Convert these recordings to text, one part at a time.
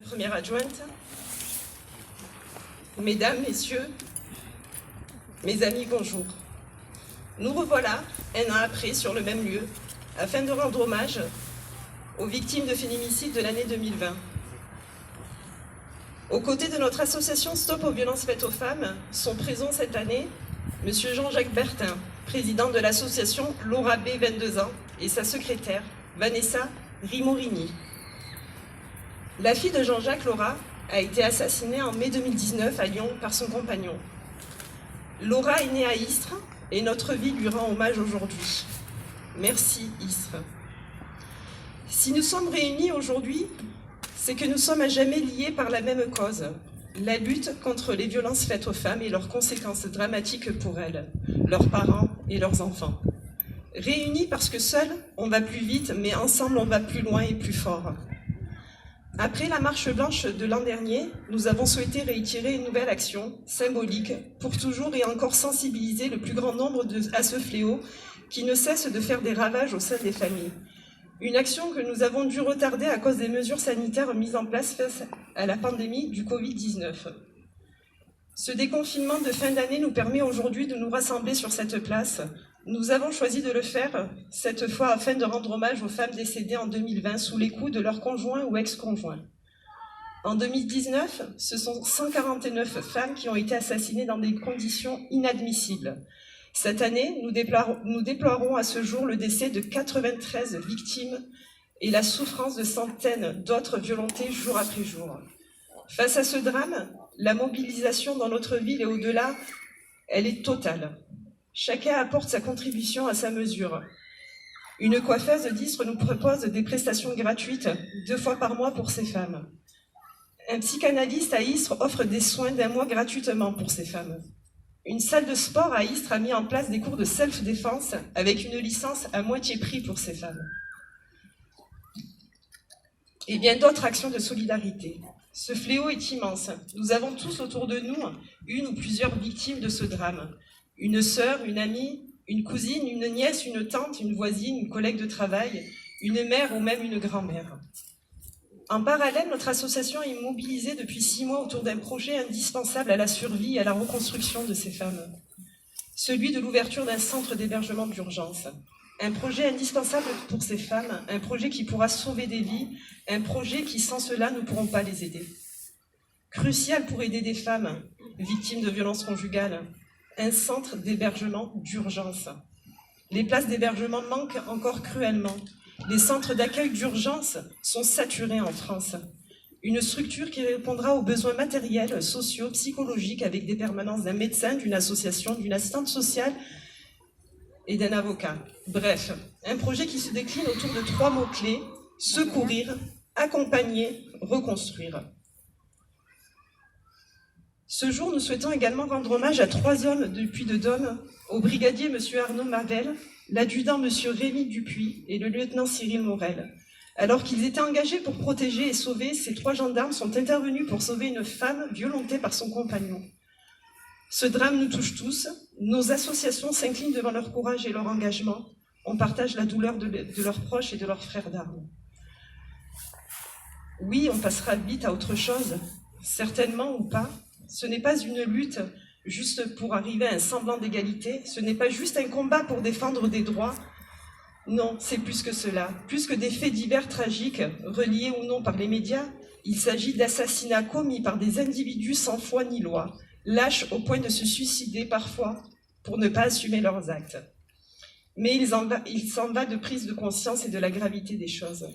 Première adjointe, mesdames, messieurs, mes amis, bonjour. Nous revoilà, un an après, sur le même lieu, afin de rendre hommage aux victimes de féminicide de l'année 2020. Aux côtés de notre association Stop aux violences faites aux femmes, sont présents cette année M. Jean-Jacques Bertin, président de l'association Laura B, 22 ans, et sa secrétaire, Vanessa Rimorini. La fille de Jean-Jacques, Laura, a été assassinée en mai 2019 à Lyon par son compagnon. Laura est née à Istres et notre ville lui rend hommage aujourd'hui. Merci Istres. Si nous sommes réunis aujourd'hui, c'est que nous sommes à jamais liés par la même cause, la lutte contre les violences faites aux femmes et leurs conséquences dramatiques pour elles, leurs parents et leurs enfants. Réunis parce que seuls, on va plus vite, mais ensemble, on va plus loin et plus fort. Après la marche blanche de l'an dernier, nous avons souhaité réitérer une nouvelle action symbolique pour toujours et encore sensibiliser le plus grand nombre à ce fléau qui ne cesse de faire des ravages au sein des familles. Une action que nous avons dû retarder à cause des mesures sanitaires mises en place face à la pandémie du Covid-19. Ce déconfinement de fin d'année nous permet aujourd'hui de nous rassembler sur cette place. Nous avons choisi de le faire, cette fois, afin de rendre hommage aux femmes décédées en 2020 sous les coups de leurs conjoints ou ex-conjoints. En 2019, ce sont 149 femmes qui ont été assassinées dans des conditions inadmissibles. Cette année, nous déplorons à ce jour le décès de 93 victimes et la souffrance de centaines d'autres violentées jour après jour. Face à ce drame, la mobilisation dans notre ville et au-delà, elle est totale. Chacun apporte sa contribution à sa mesure. Une coiffeuse d'Istres nous propose des prestations gratuites 2 fois par mois pour ces femmes. Un psychanalyste à Istres offre des soins d'1 mois gratuitement pour ces femmes. Une salle de sport à Istres a mis en place des cours de self-défense avec une licence à moitié prix pour ces femmes. Et bien d'autres actions de solidarité. Ce fléau est immense. Nous avons tous autour de nous une ou plusieurs victimes de ce drame. Une sœur, une amie, une cousine, une nièce, une tante, une voisine, une collègue de travail, une mère ou même une grand-mère. En parallèle, notre association est mobilisée depuis 6 mois autour d'un projet indispensable à la survie et à la reconstruction de ces femmes. Celui de l'ouverture d'un centre d'hébergement d'urgence. Un projet indispensable pour ces femmes, un projet qui pourra sauver des vies, un projet qui, sans cela, ne pourront pas les aider. Crucial pour aider des femmes victimes de violences conjugales, un centre d'hébergement d'urgence. Les places d'hébergement manquent encore cruellement. Les centres d'accueil d'urgence sont saturés en France. Une structure qui répondra aux besoins matériels, sociaux, psychologiques avec des permanences d'un médecin, d'une association, d'une assistante sociale et d'un avocat. Bref, un projet qui se décline autour de 3 mots-clés: secourir, accompagner, reconstruire. Ce jour, nous souhaitons également rendre hommage à 3 hommes du Puy-de-Dôme, au brigadier M. Arnaud Marvel, l'adjudant M. Rémy Dupuis et le lieutenant Cyril Morel. Alors qu'ils étaient engagés pour protéger et sauver, ces 3 gendarmes sont intervenus pour sauver une femme violentée par son compagnon. Ce drame nous touche tous. Nos associations s'inclinent devant leur courage et leur engagement. On partage la douleur de leurs proches et de leurs frères d'armes. Oui, on passera vite à autre chose, certainement ou pas. Ce n'est pas une lutte juste pour arriver à un semblant d'égalité. Ce n'est pas juste un combat pour défendre des droits. Non, c'est plus que cela. Plus que des faits divers tragiques, reliés ou non par les médias, il s'agit d'assassinats commis par des individus sans foi ni loi, lâches au point de se suicider parfois pour ne pas assumer leurs actes. Mais il s'en va de prise de conscience et de la gravité des choses.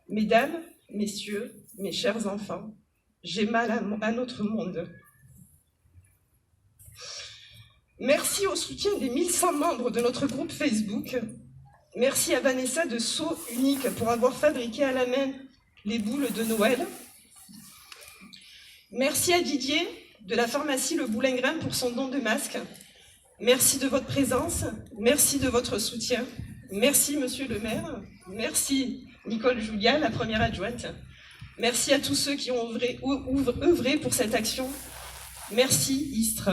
Mesdames, messieurs, mes chers enfants, j'ai mal à notre monde. Merci au soutien des 1100 membres de notre groupe Facebook. Merci à Vanessa de Seau Unique pour avoir fabriqué à la main les boules de Noël. Merci à Didier de la pharmacie Le Boulingrin pour son don de masques. Merci de votre présence, merci de votre soutien. Merci Monsieur le maire, merci Nicole Julia, la première adjointe. Merci à tous ceux qui ont œuvré pour cette action. Merci Istres.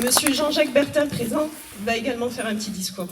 Monsieur Jean-Jacques Bertin, présent, va également faire un petit discours.